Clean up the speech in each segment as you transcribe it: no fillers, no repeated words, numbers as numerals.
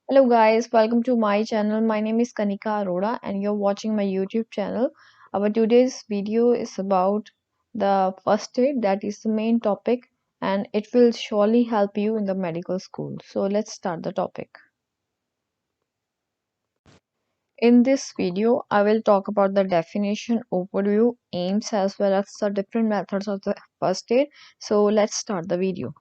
Hello guys, welcome to my channel. My name is Kanika Arora and you're watching my YouTube channel. Our today's video is about the first aid, that is the main topic, and it will surely help you in the medical school. So let's start the topic. In this video, I will talk about the definition, overview, aims as well as the different methods of the first aid. So let's start the video.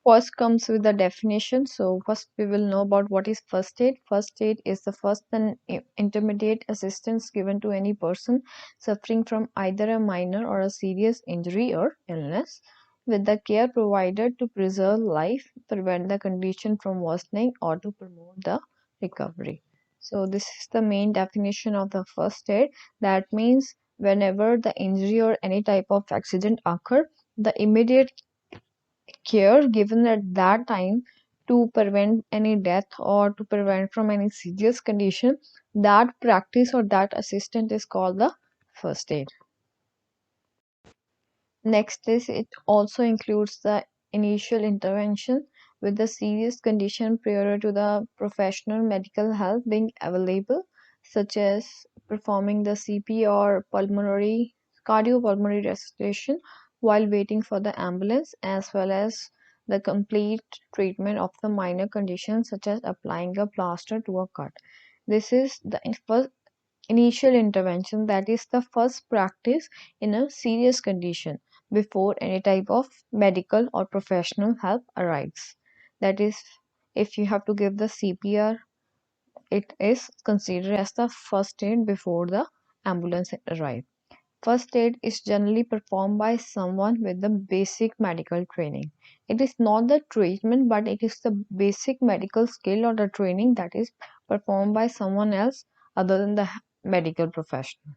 First comes with the definition. So first we will know about what is first aid. First aid is the first and intermediate assistance given to any person suffering from either a minor or a serious injury or illness, with the care provided to preserve life, prevent the condition from worsening, or to promote the recovery. So this is the main definition of the first aid. That means whenever the injury or any type of accident occur, the immediate care given at that time to prevent any death or to prevent from any serious condition, that practice or that assistant is called the first aid. Next is it also includes the initial intervention with the serious condition prior to the professional medical help being available, such as performing the CP or pulmonary cardiopulmonary resuscitation while waiting for the ambulance, as well as the complete treatment of the minor conditions such as applying a plaster to a cut. This is the first initial intervention, that is the first practice in a serious condition before any type of medical or professional help arrives. That is, if you have to give the CPR, it is considered as the first aid before the ambulance arrives. First aid is generally performed by someone with the basic medical training. It is not the treatment, but it is the basic medical skill or the training that is performed by someone else other than the medical professional.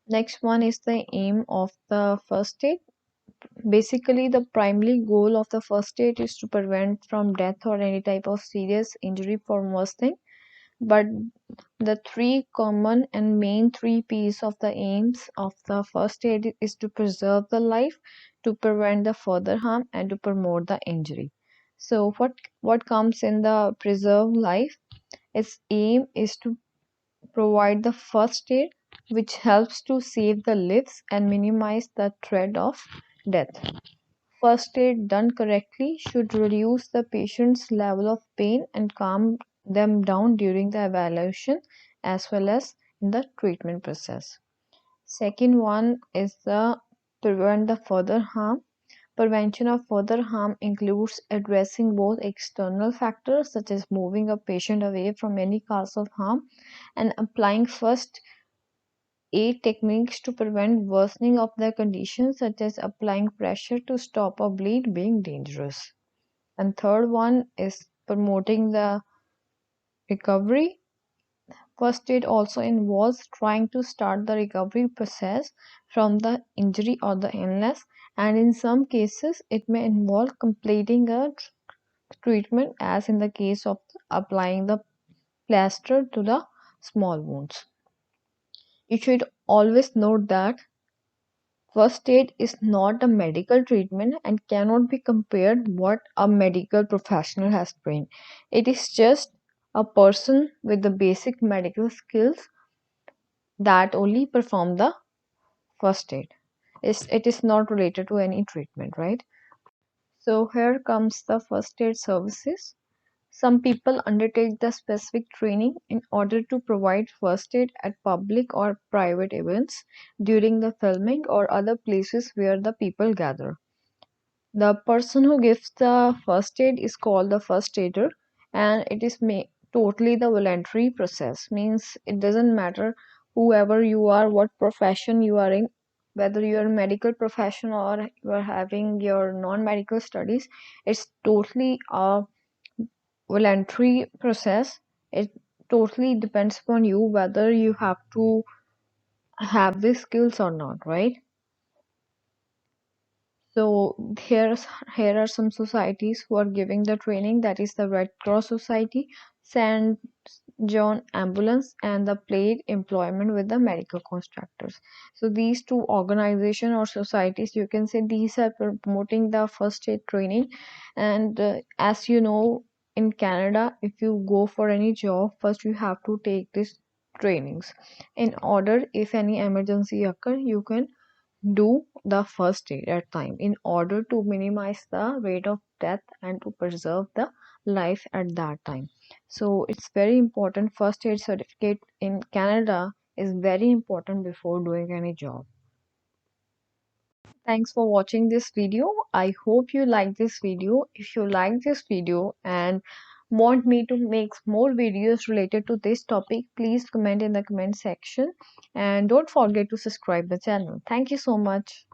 Next one is the aim of the first aid. Basically, the primary goal of the first aid is to prevent from death or any type of serious injury from worsening. But the three common and main three P's of the aims of the first aid is to preserve the life, to prevent the further harm, and to promote the injury. So what comes in the preserve life? Its aim is to provide the first aid which helps to save the lives and minimize the threat of death. First aid done correctly should reduce the patient's level of pain and calm them down during the evaluation as well as in the treatment process. Second one is the prevent the further harm. Prevention of further harm includes addressing both external factors such as moving a patient away from any cause of harm and applying first aid techniques to prevent worsening of their condition, such as applying pressure to stop a bleed being dangerous. And third one is promoting the recovery. First aid also involves trying to start the recovery process from the injury or the illness, and in some cases it may involve completing a treatment, as in the case of applying the plaster to the small wounds. You should always note that first aid is not a medical treatment and cannot be compared what a medical professional has trained. It is just a person with the basic medical skills that only perform the first aid. It is not related to any treatment, right? So here comes the first aid services. Some people undertake the specific training in order to provide first aid at public or private events during the filming or other places where the people gather. The person who gives the first aid is called the first aider, and it is totally the voluntary process. Means it doesn't matter whoever you are, what profession you are in, whether you are a medical profession or you are having your non-medical studies. It's totally a voluntary process. It totally depends upon you whether you have to have these skills or not, right? So here are some societies who are giving the training, that is the Red Cross Society, St. John Ambulance, and the Plaid Employment with the Medical Contractors. So these two organizations or societies, you can say, these are promoting the first aid training. And as you know, in Canada, if you go for any job, first you have to take these trainings. In order, if any emergency occur, you can do the first aid at time in order to minimize the rate of death and to preserve the life at that time. So it's very important. First aid certificate in Canada is very important before doing any job. Thanks for watching this video. I hope you like this video. If you like this video and want me to make more videos related to this topic, please comment in the comment section and don't forget to subscribe the channel. Thank you so much.